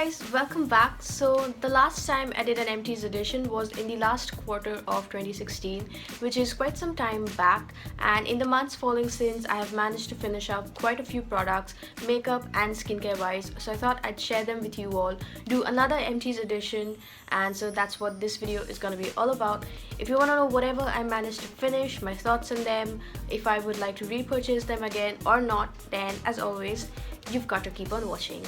guys, welcome back. So the last time I did an Empties edition was in the last quarter of 2016, which is quite some time back, and in the months following since I have managed to finish up quite a few products, makeup and skincare wise, so I thought I'd share them with you all, do another Empties edition, and so that's what this video is going to be all about. If you want to know whatever I managed to finish, my thoughts on them, if I would like to repurchase them again or not, then as always, you've got to keep on watching.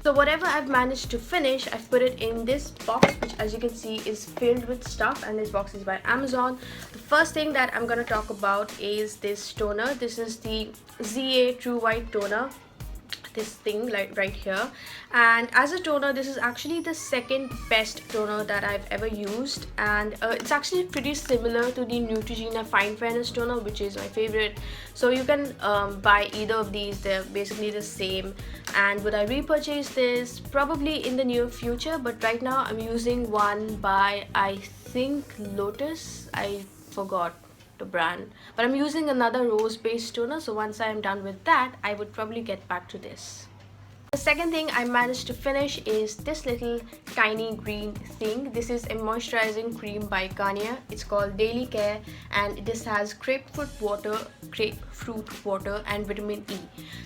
So whatever I've managed to finish, I've put it in this box, which as you can see is filled with stuff, and this box is by Amazon. The first thing that I'm going to talk about is this toner. This is the ZA True White Toner. This thing like right here, and as a toner this is actually the second best toner that I've ever used, and it's actually pretty similar to the Neutrogena Fine Fairness toner, which is my favorite. So you can buy either of these, they're basically the same. And would I repurchase this? Probably in the near future, but right now I'm using one by I think Lotus, I forgot the brand, but I'm using another rose based toner, so once I am done with that I would probably get back to this. The second thing I managed to finish is this little tiny green thing. This is a moisturizing cream by Garnier. It's called Daily Care, and this has grapefruit water and vitamin E.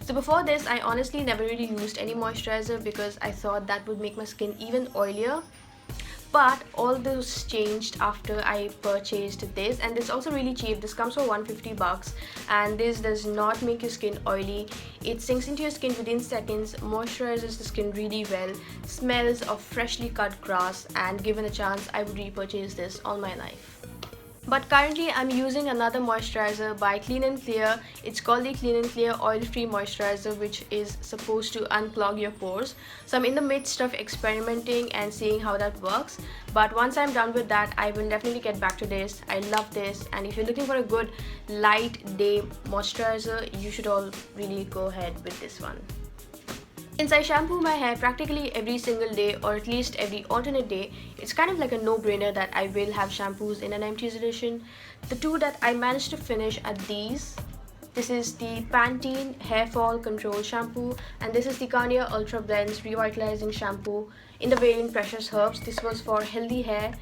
So before this I honestly never really used any moisturizer because I thought that would make my skin even oilier. But all those changed after I purchased this, and it's also really cheap. This comes for 150 bucks, and this does not make your skin oily. It sinks into your skin within seconds, moisturizes the skin really well, smells of freshly cut grass, and given a chance I would repurchase this all my life. But currently I'm using another moisturizer by Clean & Clear. It's called the Clean & Clear Oil-Free Moisturizer, which is supposed to unclog your pores. So I'm in the midst of experimenting and seeing how that works. But once I'm done with that, I will definitely get back to this. I love this, and if you're looking for a good light day moisturizer, you should all really go ahead with this one. Since I shampoo my hair practically every single day, or at least every alternate day, it's kind of like a no-brainer that I will have shampoos in an Empties edition. The two that I managed to finish are these. This is the Pantene Hair Fall Control Shampoo, and this is the Garnier Ultra Blends Revitalizing Shampoo in the variant Precious Herbs. This was for healthy hair,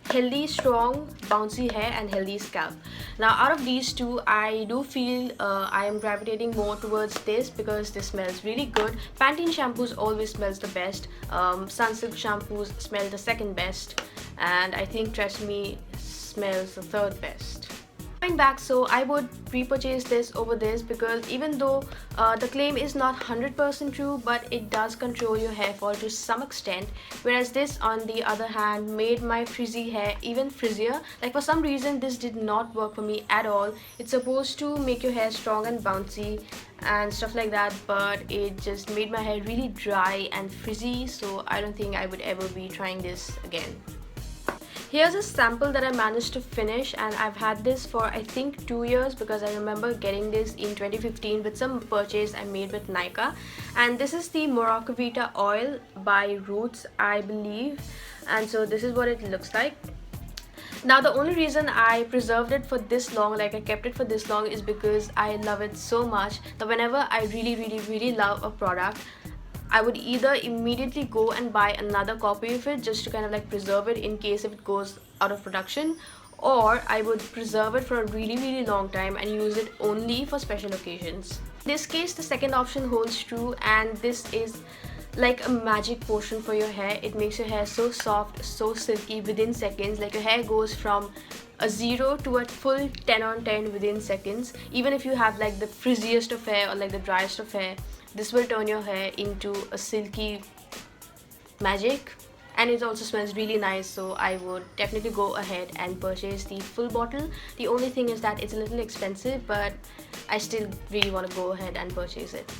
healthy, strong, bouncy hair, and healthy scalp. Now out of these two, I do feel I am gravitating more towards this because this smells really good. Pantene shampoos always smells the best. Sunsilk shampoos smell the second best, and I think Tresemme smells the third best. Going back, so I would repurchase this over this because even though the claim is not 100% true, but it does control your hair fall to some extent, whereas this on the other hand made my frizzy hair even frizzier. Like for some reason this did not work for me at all. It's supposed to make your hair strong and bouncy and stuff like that, but it just made my hair really dry and frizzy, so I don't think I would ever be trying this again. Here's a sample that I managed to finish, and I've had this for I think 2 years because I remember getting this in 2015 with some purchase I made with Nika. And this is the Moroccovita oil by Roots, I believe, and so this is what it looks like. Now the only reason I preserved it for this long, like I kept it for this long, is because I love it so much that whenever I really love a product, I would either immediately go and buy another copy of it just to kind of like preserve it in case if it goes out of production, or I would preserve it for a really long time and use it only for special occasions. In this case, the second option holds true, and this is like a magic potion for your hair. It makes your hair so soft, so silky within seconds. Like your hair goes from a 0 to a full 10 on 10 within seconds. Even if you have like the frizziest of hair or like the driest of hair, this will turn your hair into a silky magic, and it also smells really nice, so I would definitely go ahead and purchase the full bottle. The only thing is that it's a little expensive, but I still really want to go ahead and purchase it.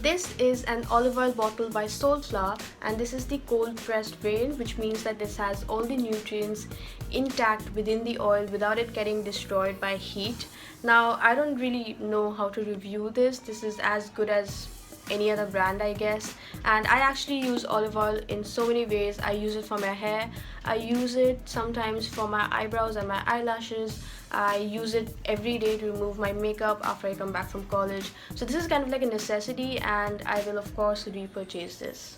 This is an olive oil bottle by Soulflower, and this is the cold pressed variant, which means that this has all the nutrients intact within the oil without it getting destroyed by heat. Now I don't really know how to review this. This is as good as any other brand, I guess, and I actually use olive oil in so many ways. I use it for my hair, I use it sometimes for my eyebrows and my eyelashes, I use it every day to remove my makeup after I come back from college. So this is kind of like a necessity, and I will of course repurchase this.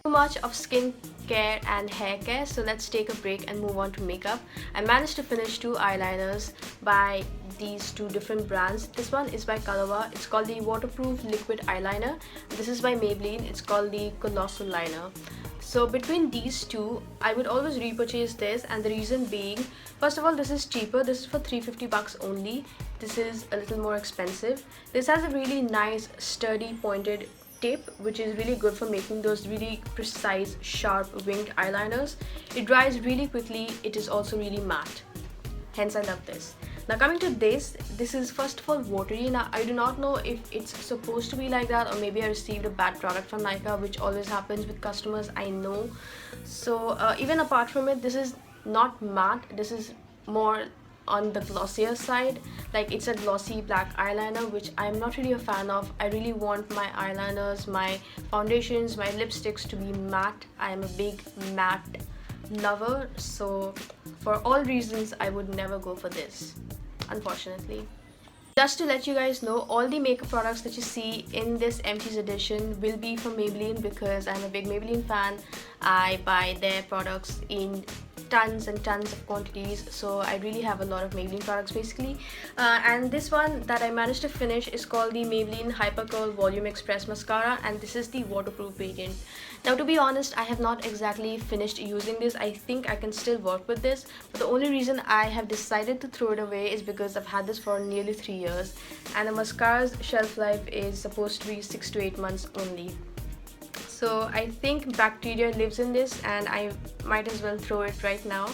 Too much of skin care and hair care, so let's take a break and move on to makeup. I managed to finish two eyeliners by these two different brands. This one is by Colorwa, it's called the waterproof liquid eyeliner. This is by Maybelline, it's called the colossal liner. So between these two, I would always repurchase this, and the reason being, first of all, this is cheaper. This is for 350 bucks only. This is a little more expensive. This has a really nice sturdy pointed tip, which is really good for making those really precise sharp winged eyeliners. It dries really quickly. It is also really matte, hence I love this. Now coming to this is first of all watery. Now I do not know if it's supposed to be like that, or maybe I received a bad product from Nykaa, which always happens with customers, I know. So even apart from it, this is not matte, this is more on the glossier side. Like, it's a glossy black eyeliner, which I'm not really a fan of. I really want my eyeliners, my foundations, my lipsticks to be matte. I am a big matte lover, so for all reasons I would never go for this, unfortunately. Just to let you guys know, all the makeup products that you see in this Empties edition will be from Maybelline, because I'm a big Maybelline fan. I buy their products in tons and tons of quantities, so I really have a lot of Maybelline products basically. And this one that I managed to finish is called the Maybelline Hyper Curl Volume Express Mascara, and this is the waterproof variant. Now, to be honest, I have not exactly finished using this. I think I can still work with this, but the only reason I have decided to throw it away is because I've had this for nearly 3 years, and a mascara's shelf life is supposed to be 6 to 8 months only. So I think bacteria lives in this, and I might as well throw it right now.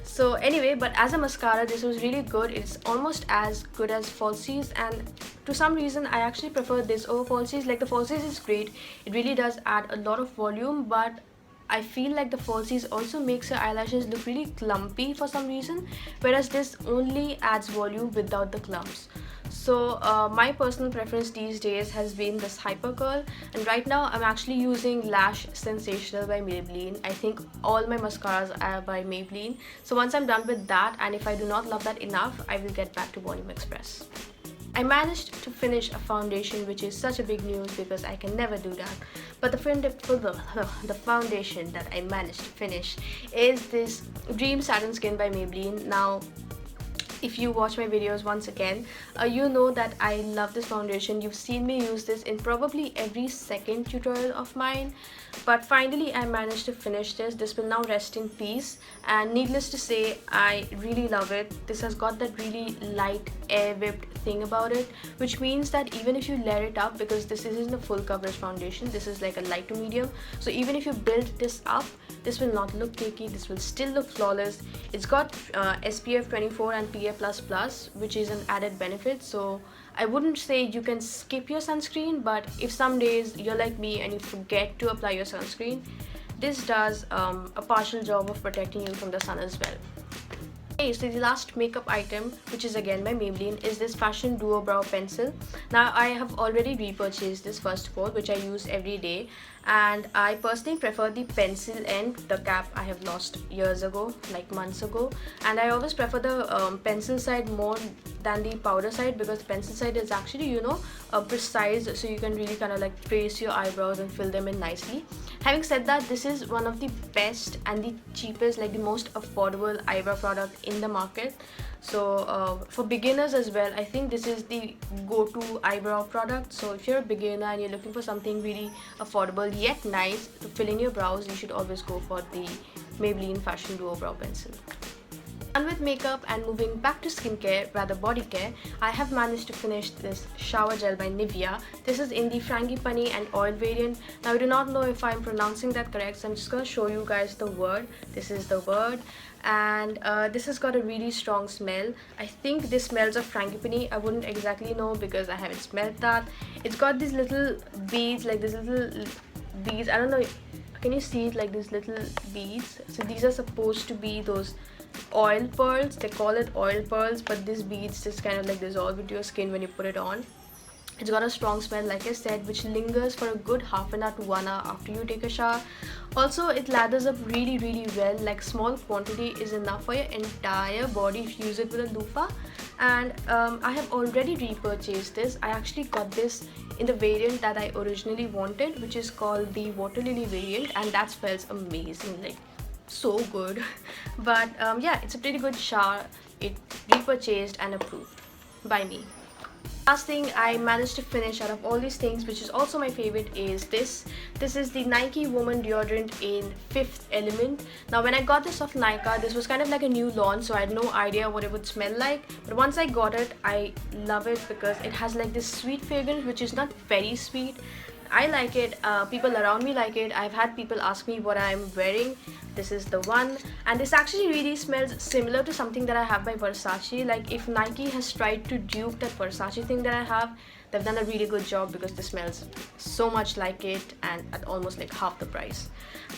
So anyway, but as a mascara, this was really good. It's almost as good as falsies, and to some reason I actually prefer this over falsies. Like, the falsies is great, it really does add a lot of volume, but I feel like the falsies also makes your eyelashes look really clumpy for some reason, whereas this only adds volume without the clumps. So my personal preference these days has been this Hyper Curl, and right now I'm actually using Lash Sensational by Maybelline. I think all my mascaras are by Maybelline. So once I'm done with that, and if I do not love that enough, I will get back to Volume Express. I managed to finish a foundation, which is such a big news because I can never do that. But the foundation that I managed to finish is this Dream Satin Skin by Maybelline. Now, if you watch my videos once again, you know that I love this foundation. You've seen me use this in probably every second tutorial of mine, but finally I managed to finish this. This will now rest in peace, and needless to say, I really love it. This has got that really light air whipped thing about it, which means that even if you layer it up, because this isn't a full coverage foundation, this is like a light to medium, so even if you build this up, this will not look cakey, this will still look flawless. It's got SPF 24 and PA++, which is an added benefit. So I wouldn't say you can skip your sunscreen, but if some days you're like me and you forget to apply your sunscreen, this does a partial job of protecting you from the sun as well. Okay, so the last makeup item, which is again by Maybelline, is this Fashion Duo Brow Pencil. Now, I have already repurchased this first of all, which I use every day, and I personally prefer the pencil end. The cap I have lost years ago, like months ago, and I always prefer the pencil side more than the powder side, because the pencil side is actually, you know, precise, so you can really kind of like trace your eyebrows and fill them in nicely. Having said that, this is one of the best and the cheapest, like the most affordable eyebrow product in the market. So for beginners as well, I think this is the go-to eyebrow product. So if you're a beginner and you're looking for something really affordable yet nice to fill in your brows, you should always go for the Maybelline Fashion Duo Brow Pencil. Done with makeup and moving back to skincare, rather body care, I have managed to finish this shower gel by Nivea. This is in the Frangipani and oil variant. Now, I do not know if I'm pronouncing that correct, so I'm just going to show you guys the word. This is the word, and this has got a really strong smell. I think this smells of Frangipani. I wouldn't exactly know because I haven't smelled that. It's got these little beads, like these little beads. I don't know, can you see it, like these little beads? So these are supposed to be those oil pearls. They call it oil pearls, but these beads just kind of like dissolve into your skin when you put it on. It's got a strong smell, like I said, which lingers for a good half an hour to 1 hour after you take a shower. Also, it lathers up really well. Like, small quantity is enough for your entire body if you use it with a loofah. And I have already repurchased this. I actually got this in the variant that I originally wanted, which is called the Water Lily variant, and that smells amazing, like so good. But yeah, it's a pretty good shower. It repurchased and approved by me. Last thing I managed to finish out of all these things, which is also my favorite, is this. This is the Nike Woman Deodorant in Fifth Element. Now, when I got this off Nykaa, this was kind of like a new launch, so I had no idea what it would smell like. But once I got it, I love it because it has like this sweet fragrance, which is not very sweet. I like it. People around me like it. I've had people ask me what I'm wearing. This is the one, and this actually really smells similar to something that I have by Versace. Like, if Nike has tried to dupe that Versace thing that I have, they've done a really good job because this smells so much like it and at almost like half the price.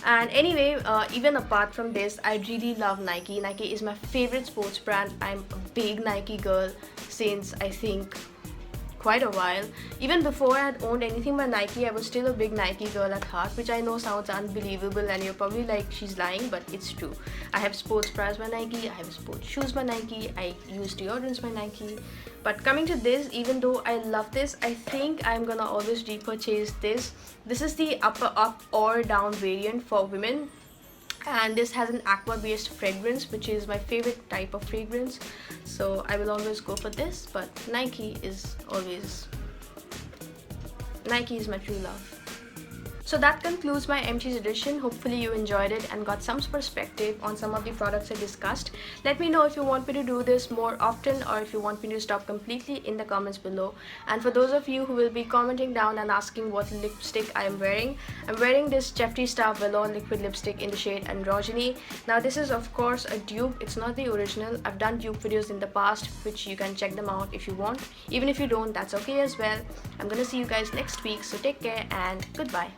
And anyway, even apart from this, I really love Nike. Nike is my favorite sports brand. I'm a big Nike girl since, I think, quite a while. Even before I had owned anything by Nike, I was still a big Nike girl at heart, which I know sounds unbelievable and you're probably like, she's lying, but it's true. I have sports bras by Nike, I have sports shoes by Nike, I use deodorants by Nike. But coming to this, even though I love this, I think I'm gonna always repurchase this. This is the upper up or down variant for women, and this has an aqua based fragrance, which is my favorite type of fragrance, so I will always go for this. But Nike is my true love. So that concludes my Empties edition. Hopefully you enjoyed it and got some perspective on some of the products I discussed. Let me know if you want me to do this more often or if you want me to stop completely in the comments below. And for those of you who will be commenting down and asking what lipstick I am wearing, I'm wearing this Jeffree Star Velour liquid lipstick in the shade Androgyny. Now, this is of course a dupe, it's not the original. I've done dupe videos in the past, which you can check them out if you want. Even if you don't, that's okay as well. I'm gonna see you guys next week, so take care and goodbye.